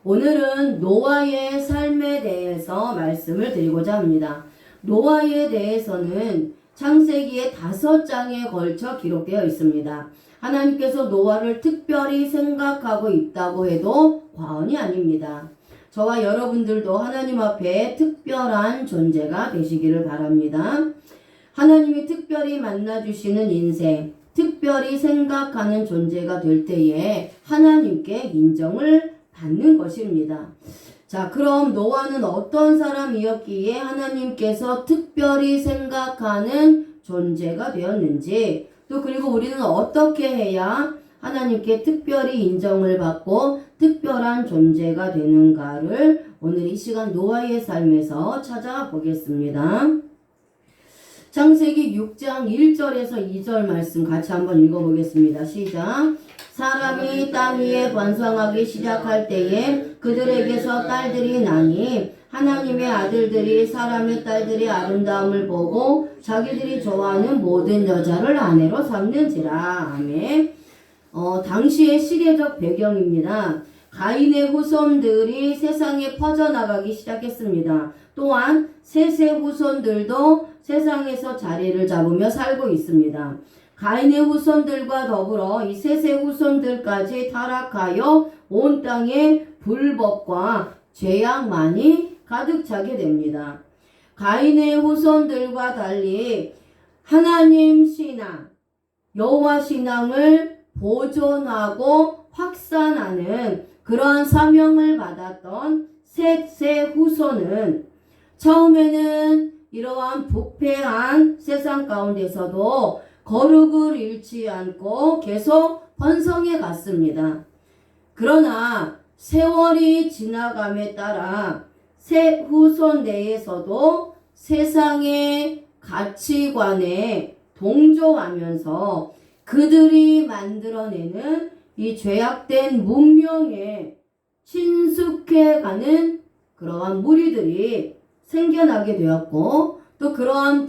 오늘은 노아의 삶에 대해서 말씀을 드리고자 합니다. 노아에 대해서는 창세기의 5장에 걸쳐 기록되어 있습니다. 하나님께서 노아를 특별히 생각하고 있다고 해도 과언이 아닙니다. 저와 여러분들도 하나님 앞에 특별한 존재가 되시기를 바랍니다. 하나님이 특별히 만나주시는 인생, 특별히 생각하는 존재가 될 때에 하나님께 인정을 받는 것입니다. 자, 그럼 노아는 어떤 사람이었기에 하나님께서 특별히 생각하는 존재가 되었는지, 또 그리고 우리는 어떻게 해야 하나님께 특별히 인정을 받고 특별한 존재가 되는가를 오늘 이 시간 노아의 삶에서 찾아보겠습니다. 창세기 6장 1절에서 2절 말씀 같이 한번 읽어보겠습니다. 시작. 사람이 땅 위에 번성하기 시작할 때에 그들에게서 딸들이 나니 하나님의 아들들이 사람의 딸들의 아름다움을 보고 자기들이 좋아하는 모든 여자를 아내로 삼는지라. 아멘. 당시의 시대적 배경입니다. 가인의 후손들이 세상에 퍼져나가기 시작했습니다. 또한 셋의 후손들도 세상에서 자리를 잡으며 살고 있습니다. 가인의 후손들과 더불어 이 셋의 후손들까지 타락하여 온 땅에 불법과 죄악만이 가득 차게 됩니다. 가인의 후손들과 달리 하나님 신앙, 여호와 신앙을 보존하고 확산하는 그러한 사명을 받았던 셋의 후손은 처음에는 이러한 부패한 세상 가운데서도 거룩을 잃지 않고 계속 번성해 갔습니다. 그러나 세월이 지나감에 따라 셋 후손 내에서도 세상의 가치관에 동조하면서 그들이 만들어내는 이 죄악된 문명에 친숙해가는 그러한 무리들이 생겨나게 되었고, 또 그러한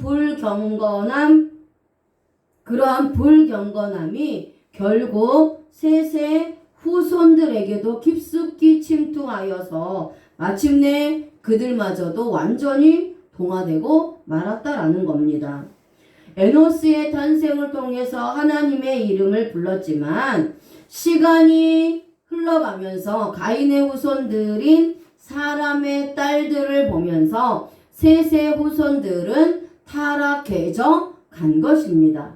불경건함이 결국 셋의 후손들에게도 깊숙이 침투하여서 마침내 그들마저도 완전히 동화되고 말았다라는 겁니다. 에노스의 탄생을 통해서 하나님의 이름을 불렀지만 시간이 흘러가면서 가인의 후손들인 사람의 딸들을 보면서 셋의 후손들은 타락해져 간 것입니다.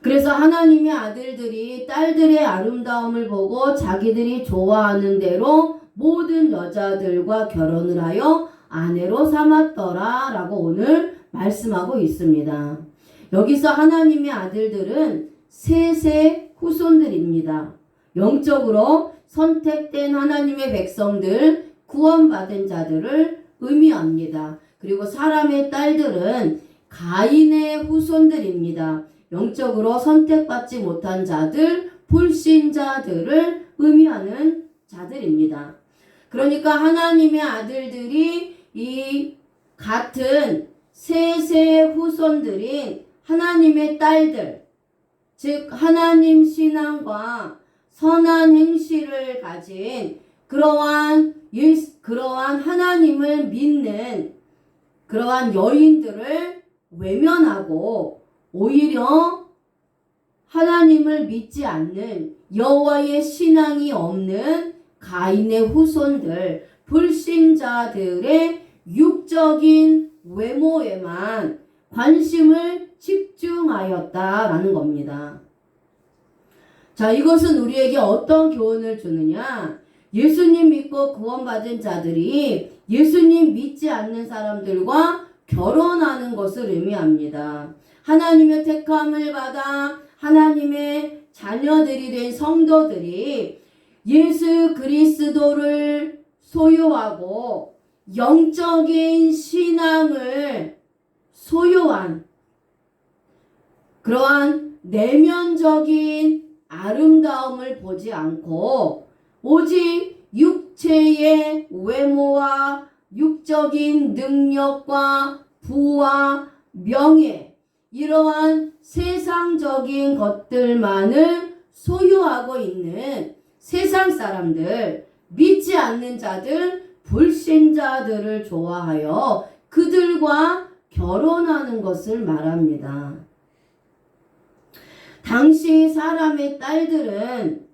그래서 하나님의 아들들이 딸들의 아름다움을 보고 자기들이 좋아하는 대로 모든 여자들과 결혼을 하여 아내로 삼았더라 라고 오늘 말씀하고 있습니다. 여기서 하나님의 아들들은 셋의 후손들입니다. 영적으로 선택된 하나님의 백성들, 구원받은 자들을 의미합니다. 그리고 사람의 딸들은 가인의 후손들입니다. 영적으로 선택받지 못한 자들, 불신자들을 의미하는 자들입니다. 그러니까 하나님의 아들들이 이 같은 셋의 후손들인 하나님의 딸들, 즉 하나님 신앙과 선한 행실을 가진 그러한 하나님을 믿는 그러한 여인들을 외면하고 오히려 하나님을 믿지 않는 여호와의 신앙이 없는 가인의 후손들, 불신자들의 육적인 외모에만 관심을 집중하였다라는 겁니다. 자, 이것은 우리에게 어떤 교훈을 주느냐? 예수님 믿고 구원받은 자들이 예수님 믿지 않는 사람들과 결혼하는 것을 의미합니다. 하나님의 택함을 받아 하나님의 자녀들이 된 성도들이 예수 그리스도를 소유하고 영적인 신앙을 소유한 그러한 내면적인 아름다움을 보지 않고 오직 육체의 외모와 육적인 능력과 부와 명예, 이러한 세상적인 것들만을 소유하고 있는 세상 사람들, 믿지 않는 자들, 불신자들을 좋아하여 그들과 결혼하는 것을 말합니다. 당시 사람의 딸들은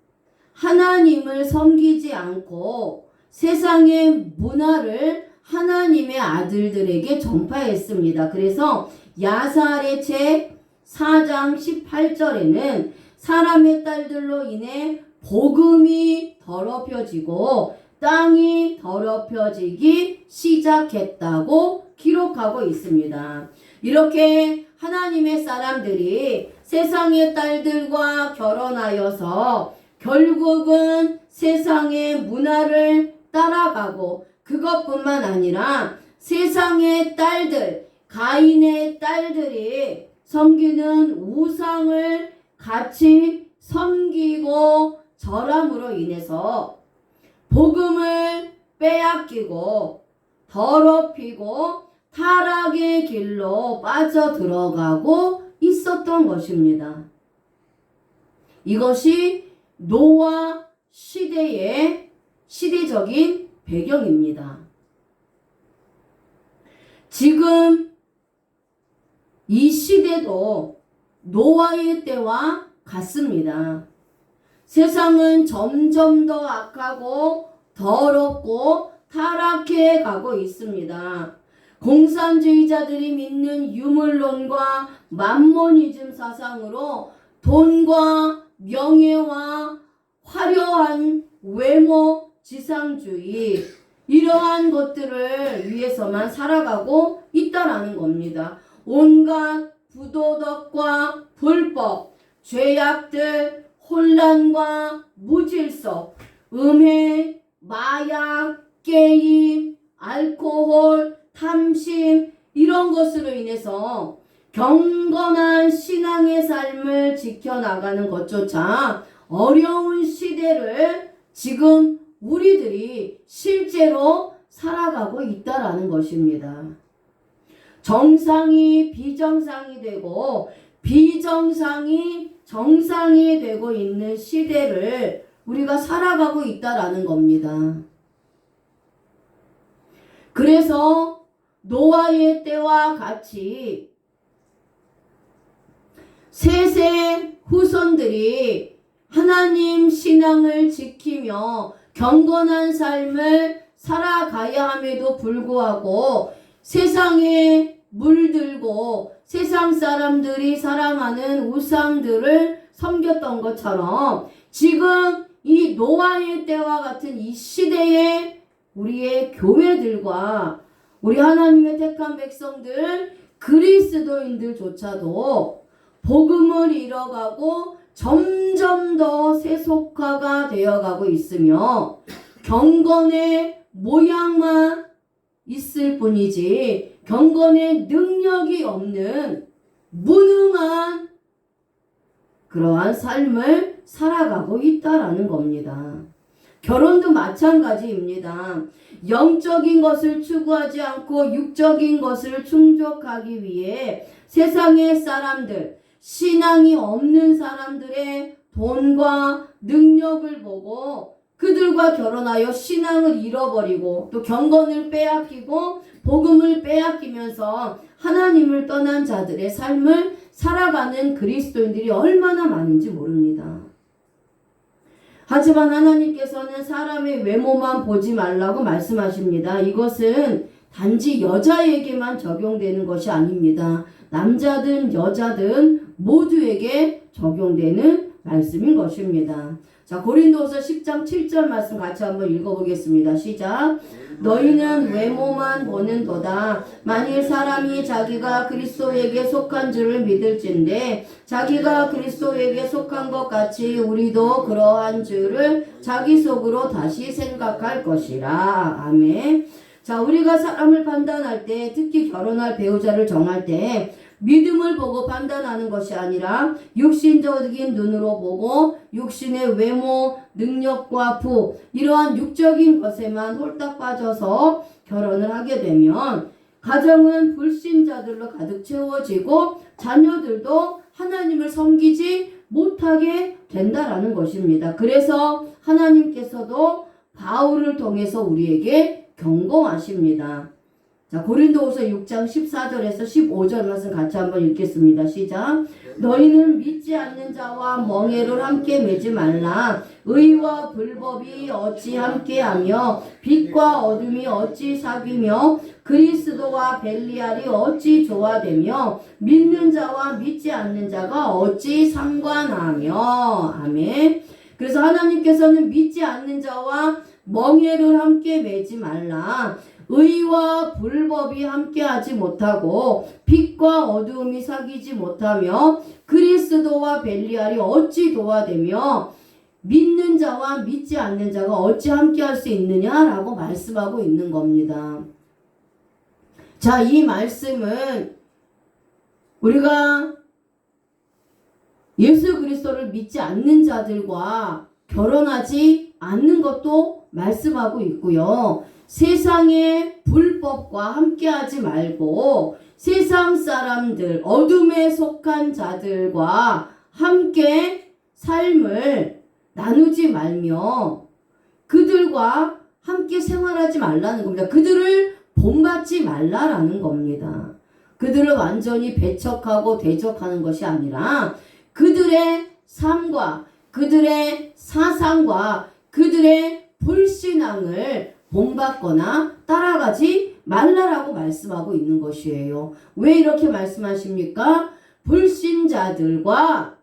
하나님을 섬기지 않고 세상의 문화를 하나님의 아들들에게 전파했습니다. 그래서 야살의 책 4장 18절에는 사람의 딸들로 인해 복음이 더럽혀지고 땅이 더럽혀지기 시작했다고 기록하고 있습니다. 이렇게 하나님의 사람들이 세상의 딸들과 결혼하여서 결국은 세상의 문화를 따라가고 그것뿐만 아니라 세상의 딸들, 가인의 딸들이 섬기는 우상을 같이 섬기고 절함으로 인해서 복음을 빼앗기고 더럽히고 타락의 길로 빠져들어가고 있었던 것입니다. 이것이 노아 시대의 시대적인 배경입니다. 지금 이 시대도 노아의 때와 같습니다. 세상은 점점 더 악하고 더럽고 타락해 가고 있습니다. 공산주의자들이 믿는 유물론과 만모니즘 사상으로 돈과 명예와 화려한 외모 지상주의 이러한 것들을 위해서만 살아가고 있다라는 겁니다. 온갖 부도덕과 불법, 죄악들, 혼란과 무질서, 음해, 마약, 게임, 알코올, 탐심 이런 것으로 인해서 경건한 신앙의 삶을 지켜나가는 것조차 어려운 시대를 지금 우리들이 실제로 살아가고 있다라는 것입니다. 정상이 비정상이 되고 비정상이 정상이 되고 있는 시대를 우리가 살아가고 있다라는 겁니다. 그래서 노아의 때와 같이 셋의 후손들이 하나님 신앙을 지키며 경건한 삶을 살아가야 함에도 불구하고 세상에 물들고 세상 사람들이 사랑하는 우상들을 섬겼던 것처럼 지금 이 노아의 때와 같은 이 시대에 우리의 교회들과 우리 하나님의 택한 백성들 그리스도인들조차도 복음을 잃어가고 점점 더 세속화가 되어가고 있으며 경건의 모양만 있을 뿐이지 경건의 능력이 없는 무능한 그러한 삶을 살아가고 있다라는 겁니다. 결혼도 마찬가지입니다. 영적인 것을 추구하지 않고 육적인 것을 충족하기 위해 세상의 사람들, 신앙이 없는 사람들의 돈과 능력을 보고 그들과 결혼하여 신앙을 잃어버리고 또 경건을 빼앗기고 복음을 빼앗기면서 하나님을 떠난 자들의 삶을 살아가는 그리스도인들이 얼마나 많은지 모릅니다. 하지만 하나님께서는 사람의 외모만 보지 말라고 말씀하십니다. 이것은 단지 여자에게만 적용되는 것이 아닙니다. 남자든 여자든 모두에게 적용되는 말씀인 것입니다. 자, 고린도후서 10장 7절 말씀 같이 한번 읽어보겠습니다. 시작. 너희는 외모만 보는도다. 만일 사람이 자기가 그리스도에게 속한 줄을 믿을진데 자기가 그리스도에게 속한 것 같이 우리도 그러한 줄을 자기 속으로 다시 생각할 것이라. 아멘. 자, 우리가 사람을 판단할 때, 특히 결혼할 배우자를 정할 때 믿음을 보고 판단하는 것이 아니라 육신적인 눈으로 보고 육신의 외모, 능력과 부 이러한 육적인 것에만 홀딱 빠져서 결혼을 하게 되면 가정은 불신자들로 가득 채워지고 자녀들도 하나님을 섬기지 못하게 된다라는 것입니다. 그래서 하나님께서도 바울을 통해서 우리에게 경고하십니다. 자, 고린도후서 6장 14절에서 15절 말씀 같이 한번 읽겠습니다. 시작. 너희는 믿지 않는 자와 멍에를 함께 매지 말라. 의와 불법이 어찌 함께하며 빛과 어둠이 어찌 사귀며 그리스도와 벨리알이 어찌 조화되며 믿는 자와 믿지 않는 자가 어찌 상관하며. 아멘. 그래서 하나님께서는 믿지 않는 자와 멍에를 함께 매지 말라. 의와 불법이 함께하지 못하고 빛과 어두움이 사귀지 못하며 그리스도와 벨리알이 어찌 도화되며 믿는 자와 믿지 않는 자가 어찌 함께할 수 있느냐라고 말씀하고 있는 겁니다. 자, 이 말씀은 우리가 예수 그리스도를 믿지 않는 자들과 결혼하지 않는 것도 말씀하고 있고요. 세상의 불법과 함께하지 말고 세상 사람들, 어둠에 속한 자들과 함께 삶을 나누지 말며 그들과 함께 생활하지 말라는 겁니다. 그들을 본받지 말라라는 겁니다. 그들을 완전히 배척하고 대적하는 것이 아니라 그들의 삶과 그들의 사상과 그들의 불신앙을 본받거나 따라가지 말라라고 말씀하고 있는 것이에요. 왜 이렇게 말씀하십니까? 불신자들과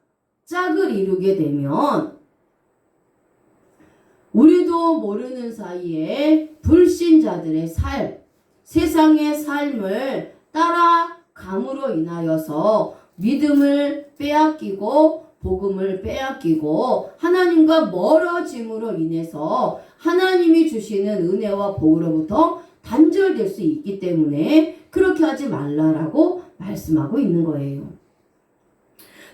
짝을 이루게 되면 우리도 모르는 사이에 불신자들의 삶, 세상의 삶을 따라감으로 인하여서 믿음을 빼앗기고 복음을 빼앗기고 하나님과 멀어짐으로 인해서 하나님이 주시는 은혜와 복으로부터 단절될 수 있기 때문에 그렇게 하지 말라라고 말씀하고 있는 거예요.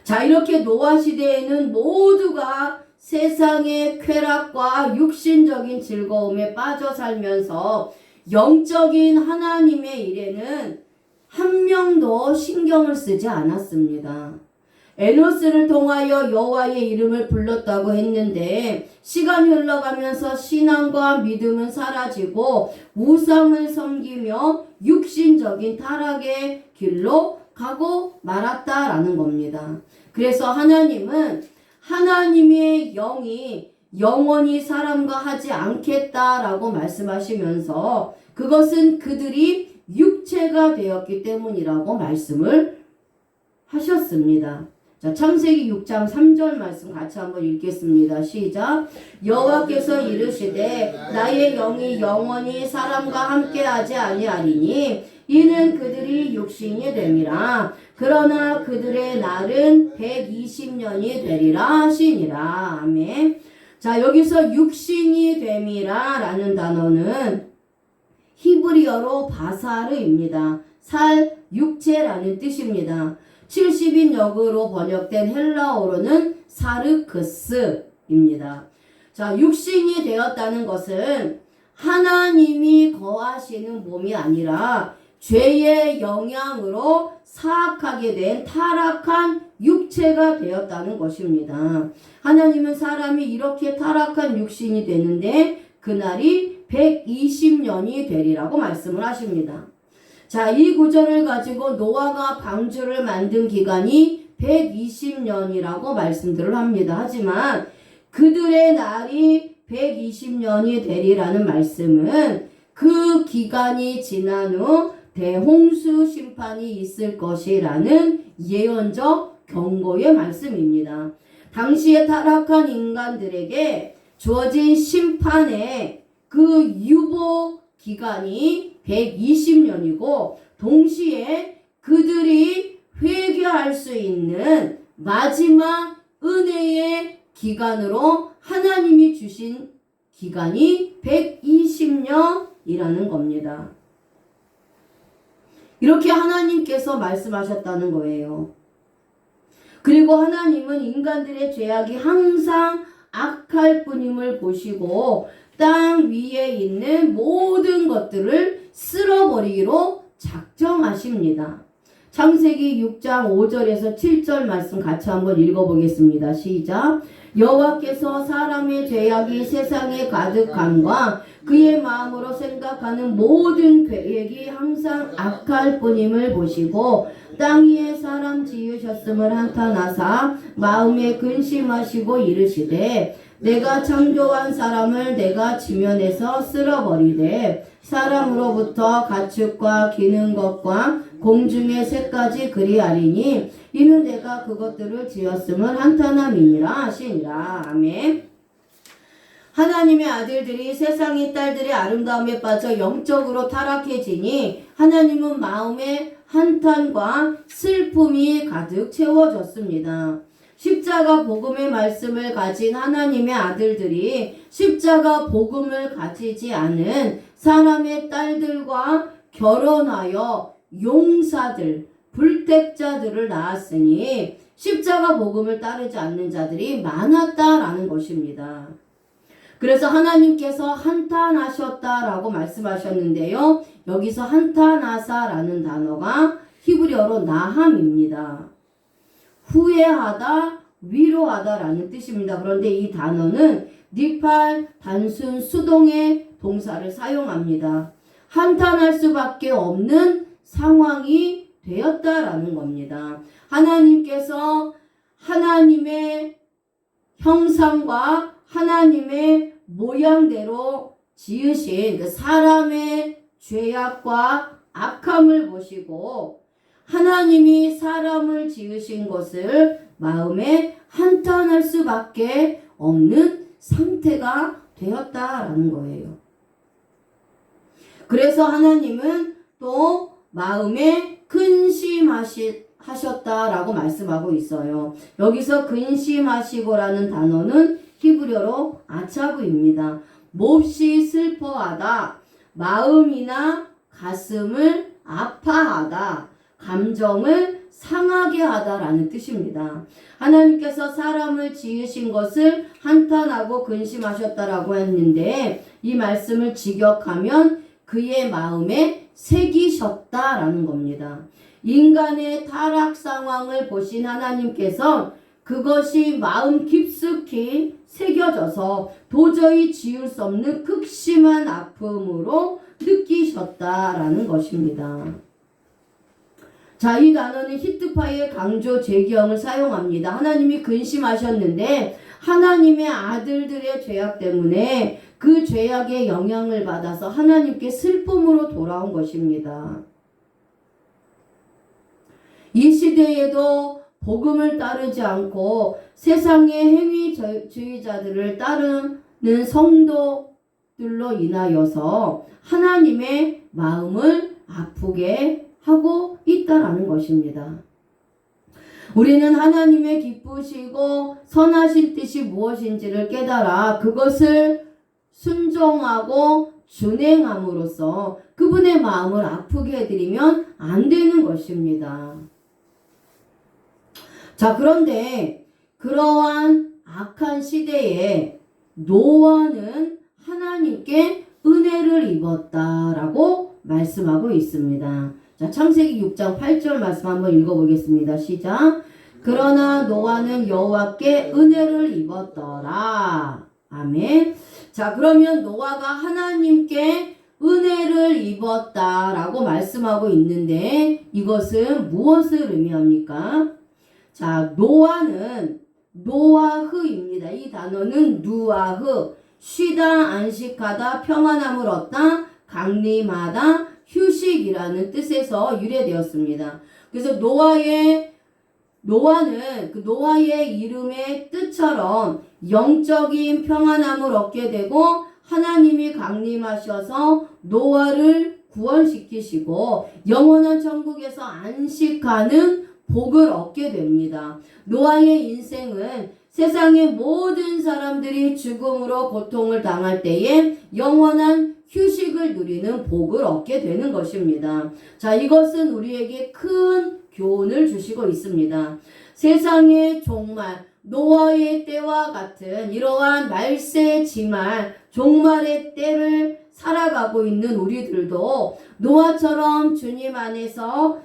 자, 이렇게 노아 시대에는 모두가 세상의 쾌락과 육신적인 즐거움에 빠져 살면서 영적인 하나님의 일에는 한 명도 신경을 쓰지 않았습니다. 에노스를 통하여 여호와의 이름을 불렀다고 했는데 시간이 흘러가면서 신앙과 믿음은 사라지고 우상을 섬기며 육신적인 타락의 길로 가고 말았다라는 겁니다. 그래서 하나님은 하나님의 영이 영원히 사람과 하지 않겠다라고 말씀하시면서 그것은 그들이 육체가 되었기 때문이라고 말씀을 하셨습니다. 자, 창세기 6장 3절 말씀 같이 한번 읽겠습니다. 시작. 여호와께서 이르시되 나의 영이 영원히 사람과 함께하지 아니하리니 이는 그들이 육신이 됨이라. 그러나 그들의 날은 120년이 되리라 하시니라. 아멘. 자, 여기서 육신이 됨이라 라는 단어는 히브리어로 바사르입니다. 살, 육체라는 뜻입니다. 70인 역으로 번역된 헬라어로는 사르크스입니다. 자, 육신이 되었다는 것은 하나님이 거하시는 몸이 아니라 죄의 영향으로 사악하게 된 타락한 육체가 되었다는 것입니다. 하나님은 사람이 이렇게 타락한 육신이 되는데 그날이 120년이 되리라고 말씀을 하십니다. 자, 이 구절을 가지고 노아가 방주를 만든 기간이 120년이라고 말씀들을 합니다. 하지만 그들의 날이 120년이 되리라는 말씀은 그 기간이 지난 후 대홍수 심판이 있을 것이라는 예언적 경고의 말씀입니다. 당시에 타락한 인간들에게 주어진 심판의 그 유보 기간이 120년이고 동시에 그들이 회개할 수 있는 마지막 은혜의 기간으로 하나님이 주신 기간이 120년이라는 겁니다. 이렇게 하나님께서 말씀하셨다는 거예요. 그리고 하나님은 인간들의 죄악이 항상 악할 뿐임을 보시고 땅 위에 있는 모든 것들을 쓸어버리기로 작정하십니다. 창세기 6장 5절에서 7절 말씀 같이 한번 읽어보겠습니다. 시작. 여호와께서 사람의 죄악이 세상에 가득함과 그의 마음으로 생각하는 모든 계획이 항상 악할 뿐임을 보시고 땅 위에 사람 지으셨음을 한탄하사 마음에 근심하시고 이르시되 내가 창조한 사람을 내가 지면에서 쓸어버리되 사람으로부터 가축과 기는 것과 공중의 새까지 그리하리니 이는 내가 그것들을 지었음을 한탄함이니라 하시니라. 아멘. 하나님의 아들들이 세상의 딸들의 아름다움에 빠져 영적으로 타락해지니 하나님은 마음에 한탄과 슬픔이 가득 채워졌습니다. 십자가 복음의 말씀을 가진 하나님의 아들들이 십자가 복음을 가지지 않은 사람의 딸들과 결혼하여 용사들, 불택자들을 낳았으니 십자가 복음을 따르지 않는 자들이 많았다라는 것입니다. 그래서 하나님께서 한탄하셨다라고 말씀하셨는데요. 여기서 한탄하사라는 단어가 히브리어로 나함입니다. 후회하다, 위로하다라는 뜻입니다. 그런데 이 단어는 니팔 단순 수동의 동사를 사용합니다. 한탄할 수밖에 없는 상황이 되었다라는 겁니다. 하나님께서 하나님의 형상과 하나님의 모양대로 지으신 그 사람의 죄악과 악함을 보시고 하나님이 사람을 지으신 것을 마음에 한탄할 수밖에 없는 상태가 되었다라는 거예요. 그래서 하나님은 또 마음에 근심하셨다라고 말씀하고 있어요. 여기서 근심하시고라는 단어는 히브리어로 아차브입니다. 몹시 슬퍼하다, 마음이나 가슴을 아파하다, 감정을 상하게 하다라는 뜻입니다. 하나님께서 사람을 지으신 것을 한탄하고 근심하셨다라고 했는데 이 말씀을 직역하면 그의 마음에 새기셨다라는 겁니다. 인간의 타락 상황을 보신 하나님께서 그것이 마음 깊숙이 새겨져서 도저히 지울 수 없는 극심한 아픔으로 느끼셨다라는 것입니다. 자, 이 단어는 히트파의 강조 재기형을 사용합니다. 하나님이 근심하셨는데 하나님의 아들들의 죄악 때문에 그 죄악의 영향을 받아서 하나님께 슬픔으로 돌아온 것입니다. 이 시대에도 복음을 따르지 않고 세상의 행위주의자들을 따르는 성도들로 인하여서 하나님의 마음을 아프게 하고 있다라는 것입니다. 우리는 하나님의 기쁘시고 선하신 뜻이 무엇인지를 깨달아 그것을 순종하고 준행함으로써 그분의 마음을 아프게 해드리면 안 되는 것입니다. 자, 그런데 그러한 악한 시대에 노아는 하나님께 은혜를 입었다라고 말씀하고 있습니다. 자, 창세기 6장 8절 말씀 한번 읽어보겠습니다. 시작. 그러나 노아는 여호와께 은혜를 입었더라. 아멘. 자, 그러면 노아가 하나님께 은혜를 입었다라고 말씀하고 있는데 이것은 무엇을 의미합니까? 자, 노아는 노아흐입니다. 이 단어는 누아흐, 쉬다, 안식하다, 평안함을 얻다, 강림하다, 휴식이라는 뜻에서 유래되었습니다. 그래서 노아는 그 노아의 이름의 뜻처럼 영적인 평안함을 얻게 되고 하나님이 강림하셔서 노아를 구원시키시고 영원한 천국에서 안식하는 복을 얻게 됩니다. 노아의 인생은 세상의 모든 사람들이 죽음으로 고통을 당할 때에 영원한 휴식을 누리는 복을 얻게 되는 것입니다. 자, 이것은 우리에게 큰 교훈을 주시고 있습니다. 세상의 종말, 노아의 때와 같은 이러한 말세지말, 종말의 때를 살아가고 있는 우리들도 노아처럼 주님 안에서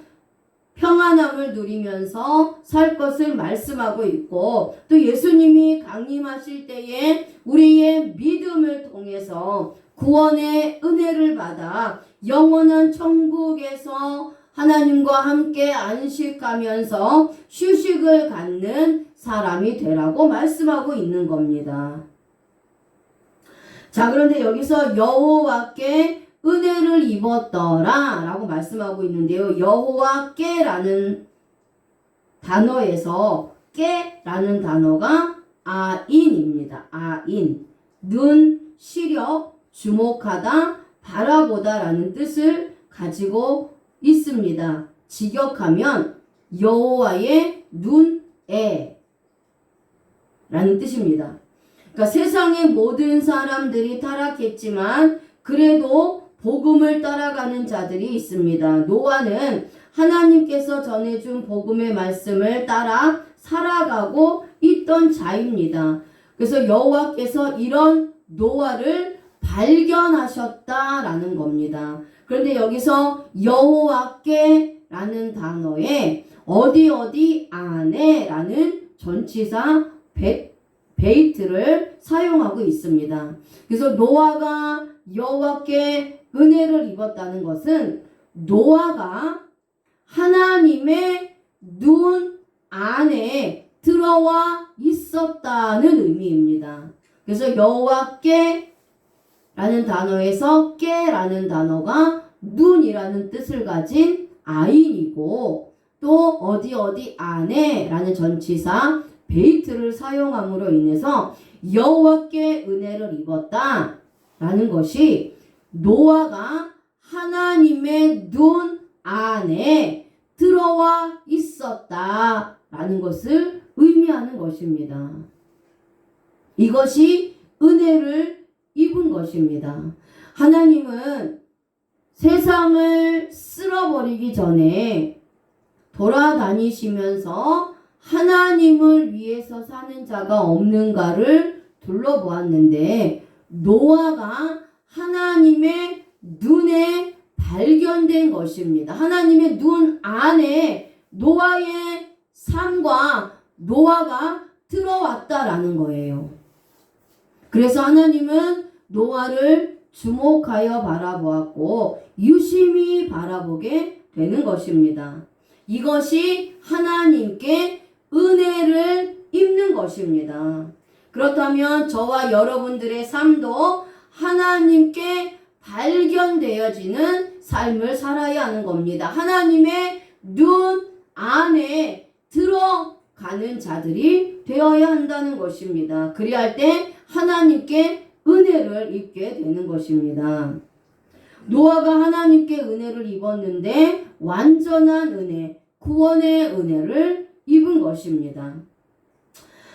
평안함을 누리면서 살 것을 말씀하고 있고, 또 예수님이 강림하실 때에 우리의 믿음을 통해서 구원의 은혜를 받아 영원한 천국에서 하나님과 함께 안식하면서 휴식을 갖는 사람이 되라고 말씀하고 있는 겁니다. 자, 그런데 여기서 여호와께 은혜를 입었더라 라고 말씀하고 있는데요. 여호와께라는 단어에서 깨라는 단어가 아인입니다. 아인. 눈, 시력, 주목하다, 바라보다 라는 뜻을 가지고 있습니다. 직역하면 여호와의 눈에 라는 뜻입니다. 그러니까 세상의 모든 사람들이 타락했지만 그래도 복음을 따라가는 자들이 있습니다. 노아는 하나님께서 전해준 복음의 말씀을 따라 살아가고 있던 자입니다. 그래서 여호와께서 이런 노아를 발견하셨다라는 겁니다. 그런데 여기서 여호와께라는 단어에 어디 안에라는 전치사 베이트를 사용하고 있습니다. 그래서 노아가 여호와께 은혜를 입었다는 것은 노아가 하나님의 눈 안에 들어와 있었다는 의미입니다. 그래서 여호와께 라는 단어에서 깨라는 단어가 눈이라는 뜻을 가진 아인이고, 또 어디 안에 라는 전치사 베이트를 사용함으로 인해서 여호와께 은혜를 입었다 라는 것이 노아가 하나님의 눈 안에 들어와 있었다 라는 것을 의미하는 것입니다. 이것이 은혜를 입은 것입니다. 하나님은 세상을 쓸어버리기 전에 돌아다니시면서 하나님을 위해서 사는 자가 없는가를 둘러보았는데, 노아가 하나님의 눈에 발견된 것입니다. 하나님의 눈 안에 노아의 삶과 노아가 들어왔다라는 거예요. 그래서 하나님은 노아를 주목하여 바라보았고 유심히 바라보게 되는 것입니다. 이것이 하나님께 은혜를 입는 것입니다. 그렇다면 저와 여러분들의 삶도 하나님께 발견되어지는 삶을 살아야 하는 겁니다. 하나님의 눈 안에 들어가는 자들이 되어야 한다는 것입니다. 그리할 때 하나님께 은혜를 입게 되는 것입니다. 노아가 하나님께 은혜를 입었는데 완전한 은혜, 구원의 은혜를 입은 것입니다.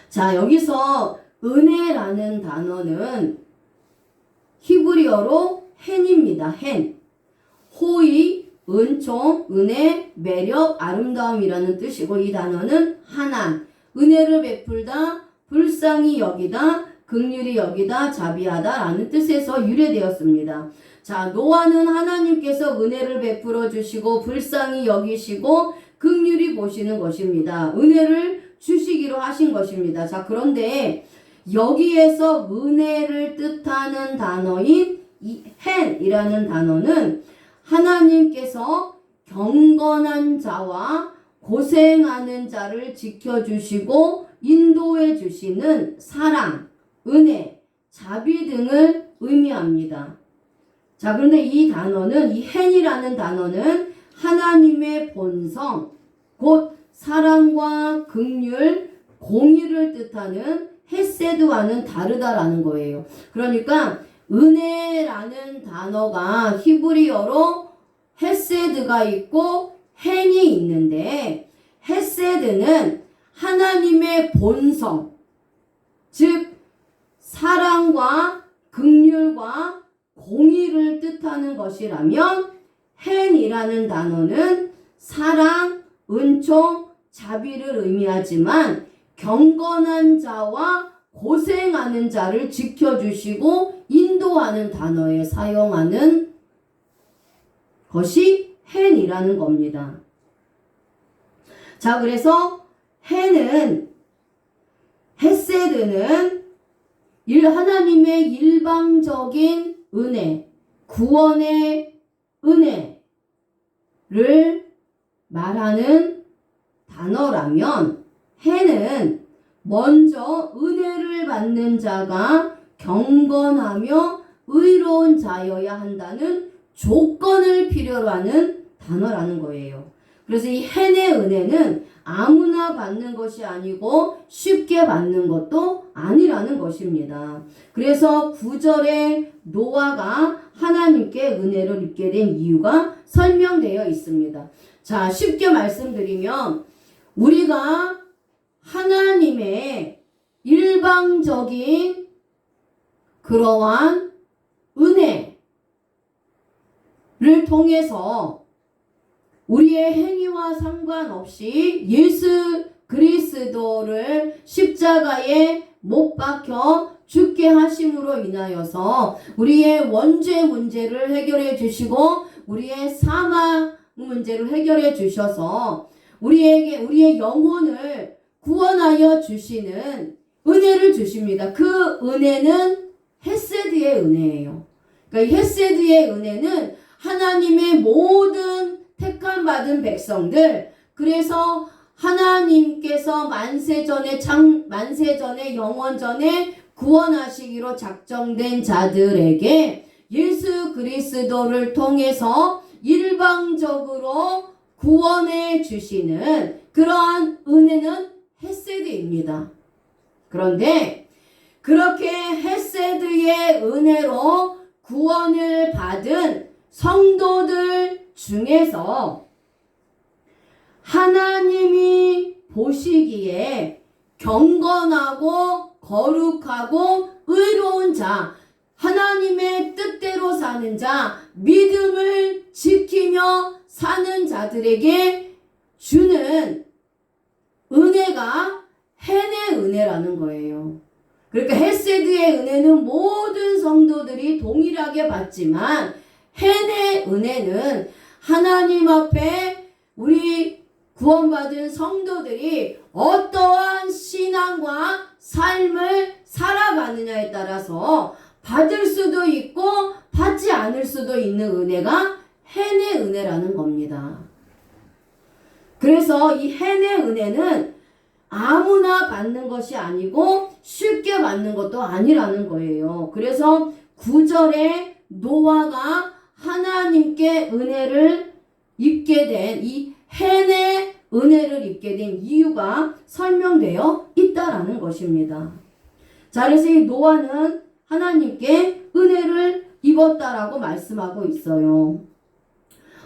자, 여기서 은혜라는 단어는 히브리어로 hen입니다. hen. 호의, 은총, 은혜, 매력, 아름다움이라는 뜻이고, 이 단어는 하난, 은혜를 베풀다, 불쌍히 여기다, 긍휼히 여기다, 자비하다 라는 뜻에서 유래되었습니다. 자, 노아는 하나님께서 은혜를 베풀어 주시고 불쌍히 여기시고 긍휼히 보시는 것입니다. 은혜를 주시기로 하신 것입니다. 자, 그런데 여기에서 은혜를 뜻하는 단어인 이 hen이라는 단어는 하나님께서 경건한 자와 고생하는 자를 지켜주시고 인도해 주시는 사랑, 은혜, 자비 등을 의미합니다. 자, 그런데 이 단어는, 이 hen이라는 단어는 하나님의 본성, 곧 사랑과 긍휼, 공의를 뜻하는 헤세드와는 다르다라는 거예요. 그러니까 은혜라는 단어가 히브리어로 헤세드가 있고 hen이 있는데, 헤세드는 하나님의 본성, 즉 사랑과 긍휼과 공의를 뜻하는 것이라면, hen이라는 단어는 사랑, 은총, 자비를 의미하지만 경건한 자와 고생하는 자를 지켜주시고 인도하는 단어에 사용하는 것이 hen이라는 겁니다. 자, 그래서 헤세드는 하나님의 일방적인 은혜, 구원의 은혜를 말하는 단어라면, 해는 먼저 은혜를 받는 자가 경건하며 의로운 자여야 한다는 조건을 필요로 하는 단어라는 거예요. 그래서 이 헨의 은혜는 아무나 받는 것이 아니고 쉽게 받는 것도 아니라는 것입니다. 그래서 9절에 노아가 하나님께 은혜를 입게 된 이유가 설명되어 있습니다. 자, 쉽게 말씀드리면 우리가 하나님의 일방적인 그러한 은혜를 통해서 우리의 행위와 상관없이 예수 그리스도를 십자가에 못 박혀 죽게 하심으로 인하여서 우리의 원죄 문제를 해결해 주시고 우리의 사망 문제를 해결해 주셔서 우리의 영혼을 구원하여 주시는 은혜를 주십니다. 그 은혜는 헤세드의 은혜예요. 그러니까 이 헤세드의 은혜는 하나님의 모든 택함 받은 백성들, 그래서 하나님께서 만세전에 영원전에 구원하시기로 작정된 자들에게 예수 그리스도를 통해서 일방적으로 구원해 주시는 그러한 은혜는 헤세드입니다. 그런데 그렇게 헤세드의 은혜로 구원을 받은 성도들 중에서 하나님이 보시기에 경건하고 거룩하고 의로운 자, 하나님의 뜻대로 사는 자, 믿음을 지키며 사는 자들에게 주는 은혜가 헨의 은혜라는 거예요. 그러니까 헤세드의 은혜는 모든 성도들이 동일하게 받지만 헨의 은혜는 하나님 앞에 우리 구원받은 성도들이 어떠한 신앙과 삶을 살아가느냐에 따라서 받을 수도 있고 받지 않을 수도 있는 은혜가 헨의 은혜라는 겁니다. 그래서 이 헨의 은혜는 아무나 받는 것이 아니고 쉽게 받는 것도 아니라는 거예요. 그래서 9절에 노아가 하나님께 은혜를 입게 된 이 헨의 은혜를 입게 된 이유가 설명되어 있다라는 것입니다. 자, 그래서 이 노아는 하나님께 은혜를 입었다라고 말씀하고 있어요.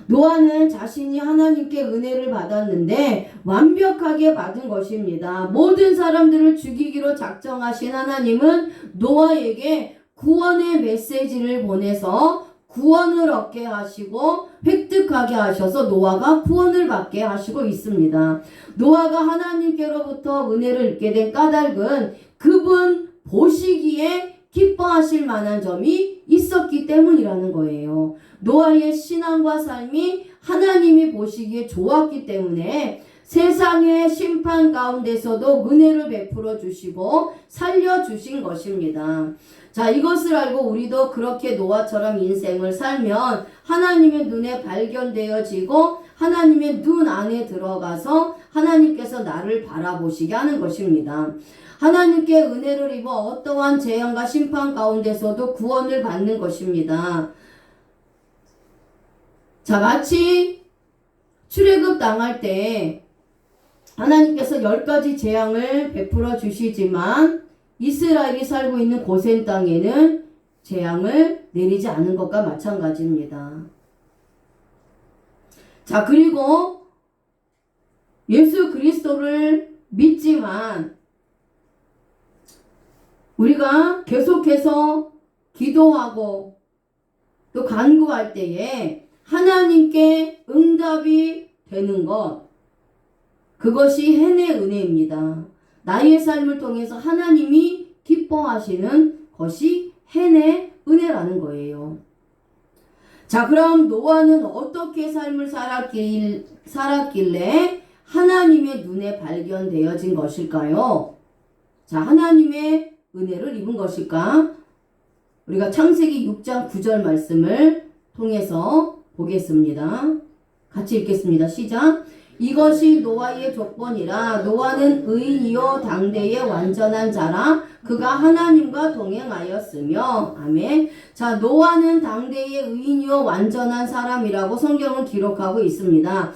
노아는 자신이 하나님께 은혜를 받았는데 완벽하게 받은 것입니다. 모든 사람들을 죽이기로 작정하신 하나님은 노아에게 구원의 메시지를 보내서 구원을 얻게 하시고 획득하게 하셔서 노아가 구원을 받게 하시고 있습니다. 노아가 하나님께로부터 은혜를 입게 된 까닭은 그분 보시기에 기뻐하실 만한 점이 있었기 때문이라는 거예요. 노아의 신앙과 삶이 하나님이 보시기에 좋았기 때문에 세상의 심판 가운데서도 은혜를 베풀어 주시고 살려주신 것입니다. 자, 이것을 알고 우리도 그렇게 노아처럼 인생을 살면 하나님의 눈에 발견되어지고 하나님의 눈 안에 들어가서 하나님께서 나를 바라보시게 하는 것입니다. 하나님께 은혜를 입어 어떠한 재앙과 심판 가운데서도 구원을 받는 것입니다. 자, 마치 출애굽 당할 때 하나님께서 10가지 재앙을 베풀어 주시지만 이스라엘이 살고 있는 고센 땅에는 재앙을 내리지 않은 것과 마찬가지입니다. 자, 그리고 예수 그리스도를 믿지만 우리가 계속해서 기도하고 또 간구할 때에 하나님께 응답이 되는 것, 그것이 헨의 은혜입니다. 나의 삶을 통해서 하나님이 기뻐하시는 것이 헨의 은혜라는 거예요. 자, 그럼 노아는 어떻게 삶을 살았길래 하나님의 눈에 발견되어진 것일까요? 자, 하나님의 은혜를 입은 것일까? 우리가 창세기 6장 9절 말씀을 통해서 보겠습니다. 같이 읽겠습니다. 시작. 이것이 노아의 조건이라. 노아는 의인이요 당대의 완전한 자라. 그가 하나님과 동행하였으며. 아멘. 자, 노아는 당대의 의인이요 완전한 사람이라고 성경은 기록하고 있습니다.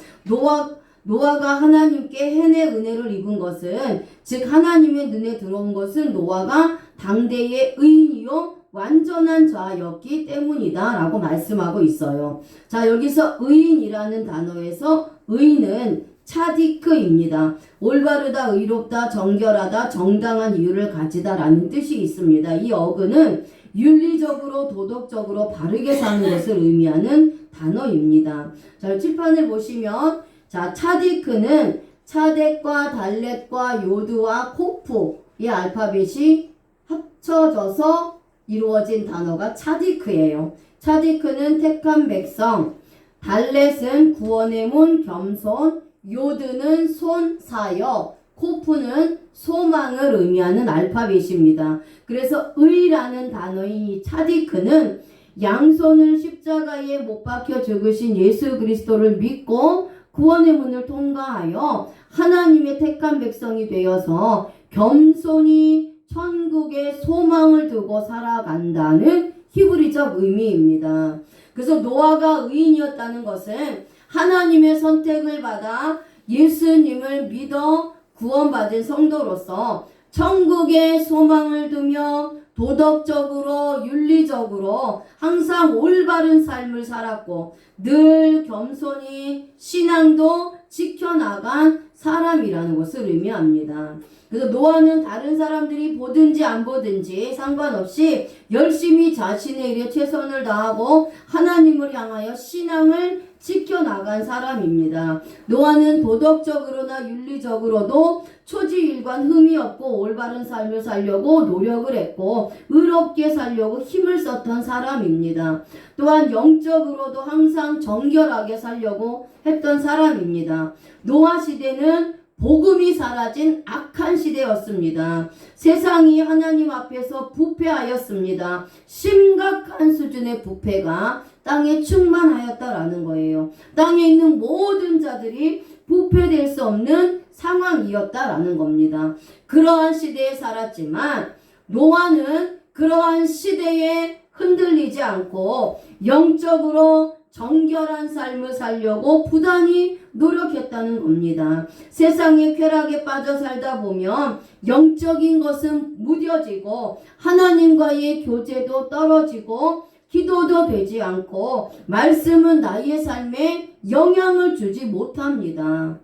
노아가 하나님께 해내 은혜를 입은 것은, 즉 하나님의 눈에 들어온 것은 노아가 당대의 의인이요 완전한 자였기 때문이다 라고 말씀하고 있어요. 자, 여기서 의인이라는 단어에서 의인은 차디크입니다. 올바르다, 의롭다, 정결하다, 정당한 이유를 가지다 라는 뜻이 있습니다. 이 어근은 윤리적으로 도덕적으로 바르게 사는 것을 의미하는 단어입니다. 자, 칠판을 보시면, 자, 차디크는 차덱과 달렛과 요드와 코프의 알파벳이 합쳐져서 이루어진 단어가 차디크예요. 차디크는 택한 백성, 달렛은 구원의 문, 겸손, 요드는 손, 사역, 코프는 소망을 의미하는 알파벳입니다. 그래서 의라는 단어인 이 차디크는 양손을 십자가에 못 박혀 죽으신 예수 그리스도를 믿고 구원의 문을 통과하여 하나님의 택한 백성이 되어서 겸손히 천국의 소망을 두고 살아간다는 히브리적 의미입니다. 그래서 노아가 의인이었다는 것은 하나님의 선택을 받아 예수님을 믿어 구원받은 성도로서 천국의 소망을 두며 도덕적으로 윤리적으로 항상 올바른 삶을 살았고 늘 겸손히 신앙도 지켜나간 사람이라는 것을 의미합니다. 그래서 노아는 다른 사람들이 보든지 안 보든지 상관없이 열심히 자신의 일에 최선을 다하고 하나님을 향하여 신앙을 지켜나간 사람입니다. 노아는 도덕적으로나 윤리적으로도 초지일관 흠이 없고 올바른 삶을 살려고 노력을 했고 의롭게 살려고 힘을 썼던 사람입니다. 또한 영적으로도 항상 정결하게 살려고 했던 사람입니다. 노아 시대는 복음이 사라진 악한 시대였습니다. 세상이 하나님 앞에서 부패하였습니다. 심각한 수준의 부패가 땅에 충만하였다라는 거예요. 땅에 있는 모든 자들이 부패될 수 없는 상황이었다라는 겁니다. 그러한 시대에 살았지만 노아는 그러한 시대에 흔들리지 않고 영적으로 정결한 삶을 살려고 부단히 노력했다는 겁니다. 세상의 쾌락에 빠져 살다 보면 영적인 것은 무뎌지고 하나님과의 교제도 떨어지고 기도도 되지 않고 말씀은 나의 삶에 영향을 주지 못합니다.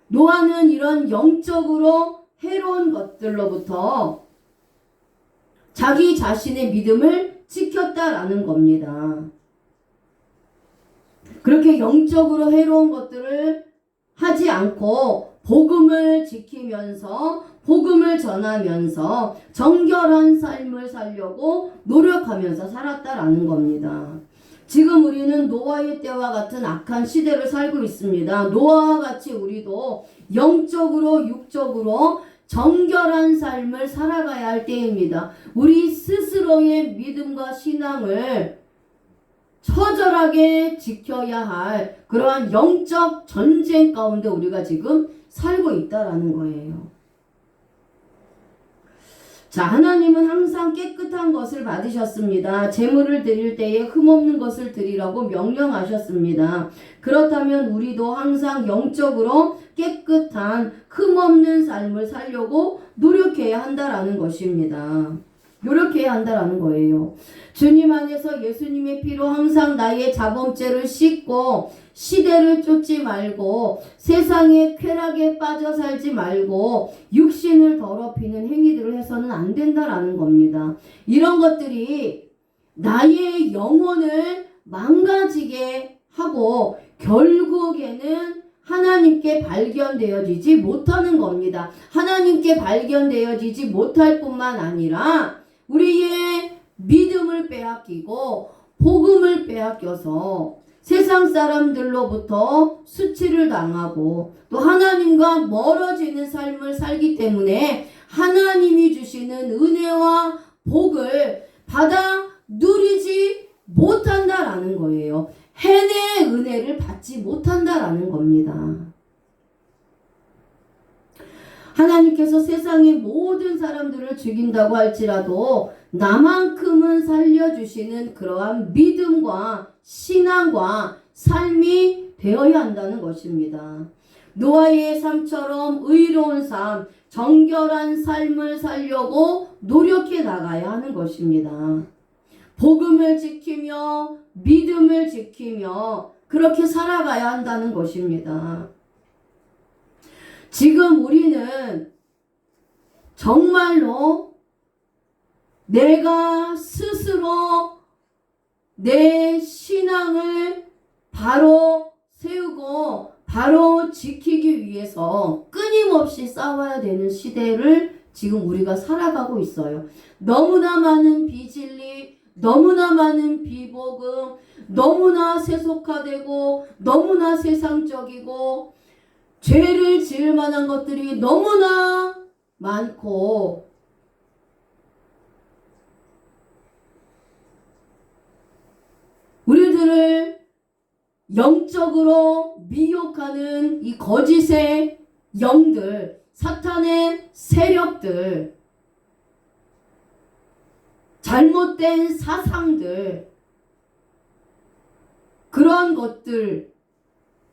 노아는 이런 영적으로 해로운 것들로부터 자기 자신의 믿음을 지켰다라는 겁니다. 그렇게 영적으로 해로운 것들을 하지 않고 복음을 지키면서 복음을 전하면서 정결한 삶을 살려고 노력하면서 살았다라는 겁니다. 지금 우리는 노아의 때와 같은 악한 시대를 살고 있습니다. 노아와 같이 우리도 영적으로 육적으로 정결한 삶을 살아가야 할 때입니다. 우리 스스로의 믿음과 신앙을 처절하게 지켜야 할 그러한 영적 전쟁 가운데 우리가 지금 살고 있다라는 거예요. 자, 하나님은 항상 깨끗한 것을 받으셨습니다. 제물을 드릴 때에 흠없는 것을 드리라고 명령하셨습니다. 그렇다면 우리도 항상 영적으로 깨끗한 흠없는 삶을 살려고 노력해야 한다라는 것입니다. 노력해야 한다라는 거예요. 주님 안에서 예수님의 피로 항상 나의 자범죄를 씻고 시대를 쫓지 말고 세상의 쾌락에 빠져 살지 말고 육신을 더럽히는 행위들을 해서는 안 된다라는 겁니다. 이런 것들이 나의 영혼을 망가지게 하고 결국에는 하나님께 발견되어지지 못하는 겁니다. 하나님께 발견되어지지 못할 뿐만 아니라 우리의 믿음을 빼앗기고 복음을 빼앗겨서 세상 사람들로부터 수치를 당하고 또 하나님과 멀어지는 삶을 살기 때문에 하나님이 주시는 은혜와 복을 받아 누리지 못한다라는 거예요. 해내의 은혜를 받지 못한다라는 겁니다. 하나님께서 세상의 모든 사람들을 죽인다고 할지라도 나만큼은 살려주시는 그러한 믿음과 신앙과 삶이 되어야 한다는 것입니다. 노아의 삶처럼 의로운 삶, 정결한 삶을 살려고 노력해 나가야 하는 것입니다. 복음을 지키며 믿음을 지키며 그렇게 살아가야 한다는 것입니다. 지금 우리는 정말로 내가 스스로 내 신앙을 바로 세우고 바로 지키기 위해서 끊임없이 싸워야 되는 시대를 지금 우리가 살아가고 있어요. 너무나 많은 비진리, 너무나 많은 비복음, 너무나 세속화되고 너무나 세상적이고 죄를 지을 만한 것들이 너무나 많고 우리들을 영적으로 미혹하는 이 거짓의 영들, 사탄의 세력들, 잘못된 사상들, 그러한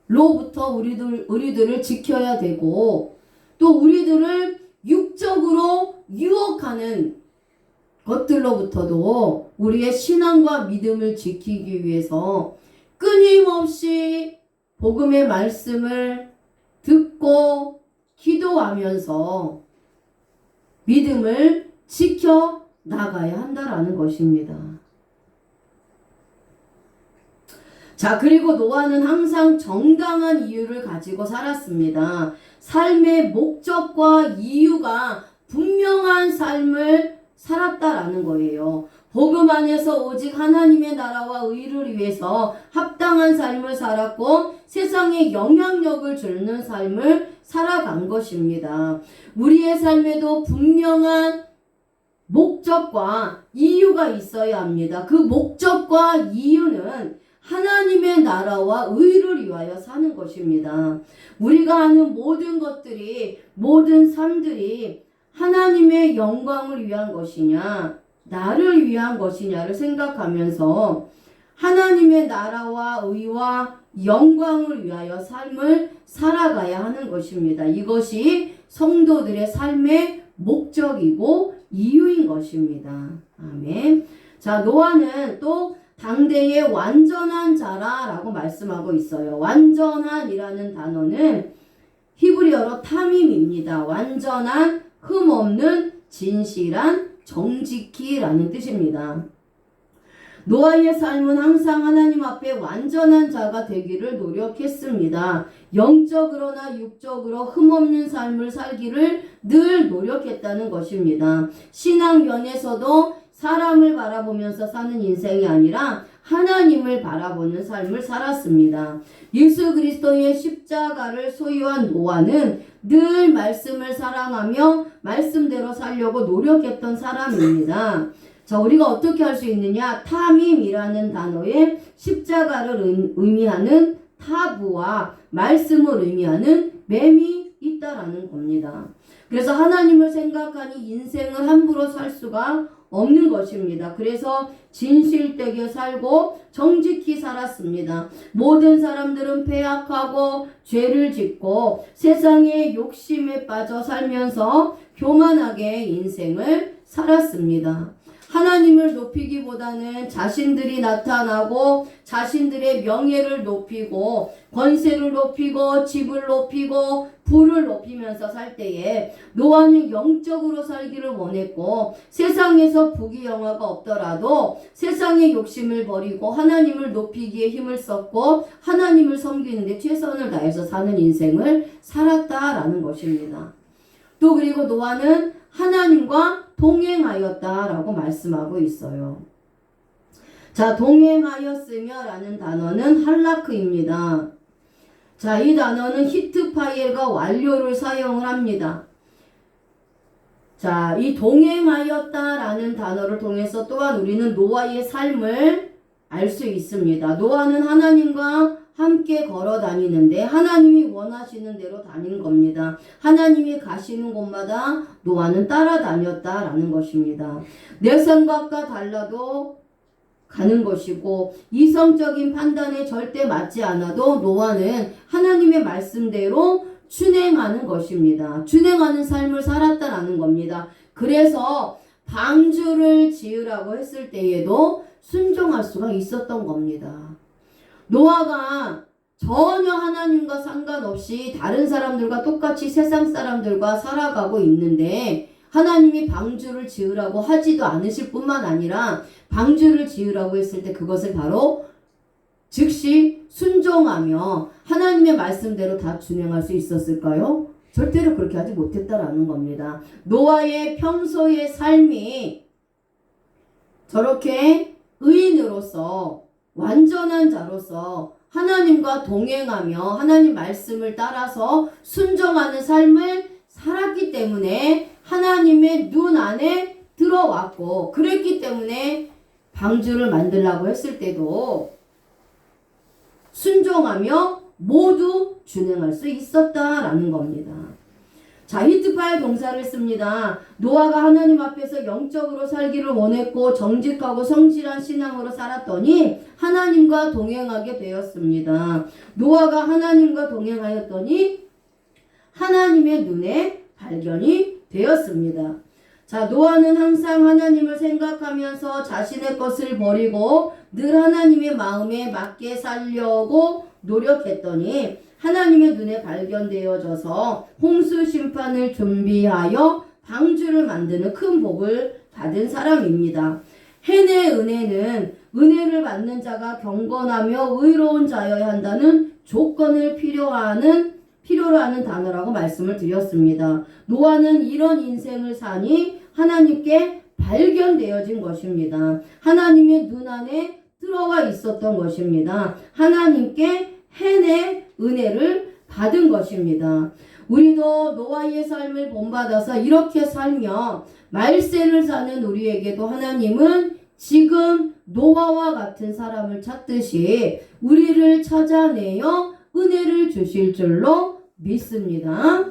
것들로부터 우리들을 지켜야 되고 또 우리들을 육적으로 유혹하는 것들로부터도 우리의 신앙과 믿음을 지키기 위해서 끊임없이 복음의 말씀을 듣고 기도하면서 믿음을 지켜 나가야 한다라는 것입니다. 자, 그리고 노아는 항상 정당한 이유를 가지고 살았습니다. 삶의 목적과 이유가 분명한 삶을 살았다라는 거예요. 복음 안에서 오직 하나님의 나라와 의를 위해서 합당한 삶을 살았고 세상에 영향력을 주는 삶을 살아간 것입니다. 우리의 삶에도 분명한 목적과 이유가 있어야 합니다. 그 목적과 이유는 하나님의 나라와 의를 위하여 사는 것입니다. 우리가 하는 모든 것들이, 모든 삶들이 하나님의 영광을 위한 것이냐, 나를 위한 것이냐를 생각하면서 하나님의 나라와 의와 영광을 위하여 삶을 살아가야 하는 것입니다. 이것이 성도들의 삶의 목적이고 이유인 것입니다. 아멘. 자, 노아는 또 당대의 완전한 자라라고 말씀하고 있어요. 완전한이라는 단어는 히브리어로 타밈입니다. 완전한, 흠없는, 진실한, 정직히라는 뜻입니다. 노아의 삶은 항상 하나님 앞에 완전한 자가 되기를 노력했습니다. 영적으로나 육적으로 흠없는 삶을 살기를 늘 노력했다는 것입니다. 신앙 면에서도 사람을 바라보면서 사는 인생이 아니라 하나님을 바라보는 삶을 살았습니다. 예수 그리스도의 십자가를 소유한 노아는 늘 말씀을 사랑하며 말씀대로 살려고 노력했던 사람입니다. 자, 우리가 어떻게 할 수 있느냐? 타밈이라는 단어에 십자가를 의미하는 타부와 말씀을 의미하는 맴이 있다라는 겁니다. 그래서 하나님을 생각하니 인생을 함부로 살 수가 없는 것입니다. 그래서 진실되게 살고 정직히 살았습니다. 모든 사람들은 패악하고 죄를 짓고 세상의 욕심에 빠져 살면서 교만하게 인생을 살았습니다. 하나님을 높이기보다는 자신들이 나타나고 자신들의 명예를 높이고 권세를 높이고 집을 높이고 부를 높이면서 살 때에 노아는 영적으로 살기를 원했고 세상에서 부귀영화가 없더라도 세상의 욕심을 버리고 하나님을 높이기에 힘을 썼고 하나님을 섬기는 데 최선을 다해서 사는 인생을 살았다라는 것입니다. 또 그리고 노아는 하나님과 동행하였다라고 말씀하고 있어요. 자, 동행하였으며 라는 단어는 할라크입니다. 자, 이 단어는 히트 파일과 완료를 사용을 합니다. 자, 이 동행하였다라는 단어를 통해서 또한 우리는 노아의 삶을 알 수 있습니다. 노아는 하나님과 함께 걸어 다니는데 하나님이 원하시는 대로 다니는 겁니다. 하나님이 가시는 곳마다 노아는 따라다녔다라는 것입니다. 내 생각과 달라도 가는 것이고 이성적인 판단에 절대 맞지 않아도 노아는 하나님의 말씀대로 준행하는 것입니다. 준행하는 삶을 살았다라는 겁니다. 그래서 방주를 지으라고 했을 때에도 순종할 수가 있었던 겁니다. 노아가 전혀 하나님과 상관없이 다른 사람들과 똑같이 세상 사람들과 살아가고 있는데 하나님이 방주를 지으라고 하지도 않으실 뿐만 아니라 방주를 지으라고 했을 때 그것을 바로 즉시 순종하며 하나님의 말씀대로 다 준행할 수 있었을까요? 절대로 그렇게 하지 못했다라는 겁니다. 노아의 평소의 삶이 저렇게 의인으로서 완전한 자로서 하나님과 동행하며 하나님 말씀을 따라서 순종하는 삶을 살았기 때문에 하나님의 눈 안에 들어왔고 그랬기 때문에 방주를 만들라고 했을 때도 순종하며 모두 준행할 수 있었다라는 겁니다. 자, 히트파일 동사를 씁니다. 노아가 하나님 앞에서 영적으로 살기를 원했고 정직하고 성실한 신앙으로 살았더니 하나님과 동행하게 되었습니다. 노아가 하나님과 동행하였더니 하나님의 눈에 발견이 되었습니다. 자, 노아는 항상 하나님을 생각하면서 자신의 것을 버리고 늘 하나님의 마음에 맞게 살려고 노력했더니 하나님의 눈에 발견되어져서 홍수 심판을 준비하여 방주를 만드는 큰 복을 받은 사람입니다. 헨의 은혜는 은혜를 받는 자가 경건하며 의로운 자여야 한다는 조건을 필요로 하는 단어라고 말씀을 드렸습니다. 노아는 이런 인생을 사니 하나님께 발견되어진 것입니다. 하나님의 눈 안에 들어와 있었던 것입니다. 하나님께 헨의 은혜를 받은 것입니다. 우리도 노아의 삶을 본받아서 이렇게 살며 말세를 사는 우리에게도 하나님은 지금 노아와 같은 사람을 찾듯이 우리를 찾아내어 은혜를 주실 줄로 믿습니다.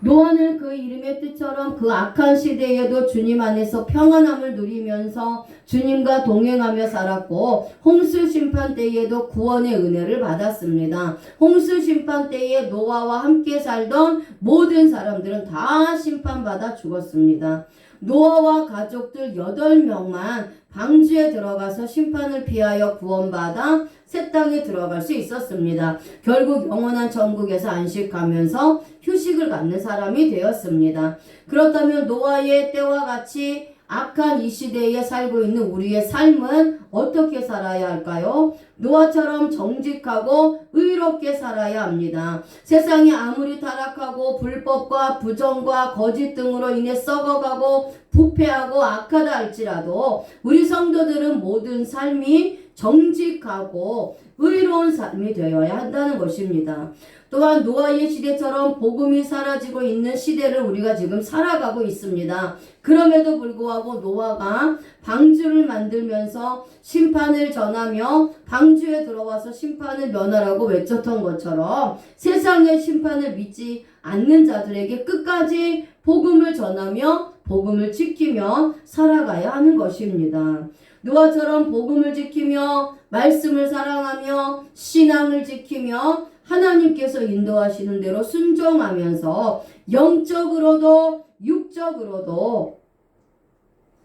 노아는 그 이름의 뜻처럼 그 악한 시대에도 주님 안에서 평안함을 누리면서 주님과 동행하며 살았고 홍수 심판 때에도 구원의 은혜를 받았습니다. 홍수 심판 때에 노아와 함께 살던 모든 사람들은 다 심판받아 죽었습니다. 노아와 가족들 8명만 방주에 들어가서 심판을 피하여 구원받아 새 땅에 들어갈 수 있었습니다. 결국 영원한 천국에서 안식하면서 휴식을 갖는 사람이 되었습니다. 그렇다면 노아의 때와 같이 악한 이 시대에 살고 있는 우리의 삶은 어떻게 살아야 할까요? 노아처럼 정직하고 의롭게 살아야 합니다. 세상이 아무리 타락하고 불법과 부정과 거짓 등으로 인해 썩어가고 부패하고 악하다 할지라도 우리 성도들은 모든 삶이 정직하고 의로운 삶이 되어야 한다는 것입니다. 또한 노아의 시대처럼 복음이 사라지고 있는 시대를 우리가 지금 살아가고 있습니다. 그럼에도 불구하고 노아가 방주를 만들면서 심판을 전하며 방주에 들어와서 심판을 면하라고 외쳤던 것처럼 세상의 심판을 믿지 않는 자들에게 끝까지 복음을 전하며 복음을 지키며 살아가야 하는 것입니다. 노아처럼 복음을 지키며 말씀을 사랑하며 신앙을 지키며 하나님께서 인도하시는 대로 순종하면서 영적으로도 육적으로도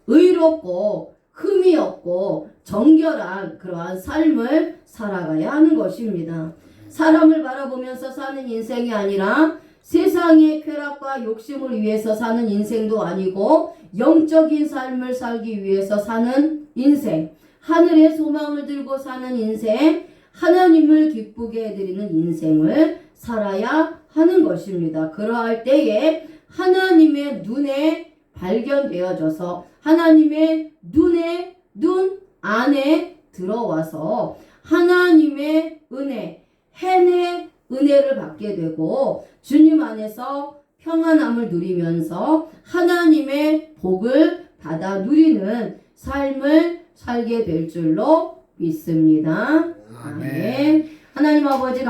의롭고 흠이 없고 정결한 그러한 삶을 살아가야 하는 것입니다. 사람을 바라보면서 사는 인생이 아니라 세상의 쾌락과 욕심을 위해서 사는 인생도 아니고 영적인 삶을 살기 위해서 사는 인생, 하늘의 소망을 들고 사는 인생, 하나님을 기쁘게 해드리는 인생을 살아야 하는 것입니다. 그러할 때에 하나님의 눈에 발견되어져서 하나님의 눈 안에 들어와서 하나님의 은혜, 헨의 은혜를 받게 되고 주님 안에서 평안함을 누리면서 하나님의 복을 받아 누리는 삶을 살게 될 줄로 믿습니다. 아멘. 하나님 아버지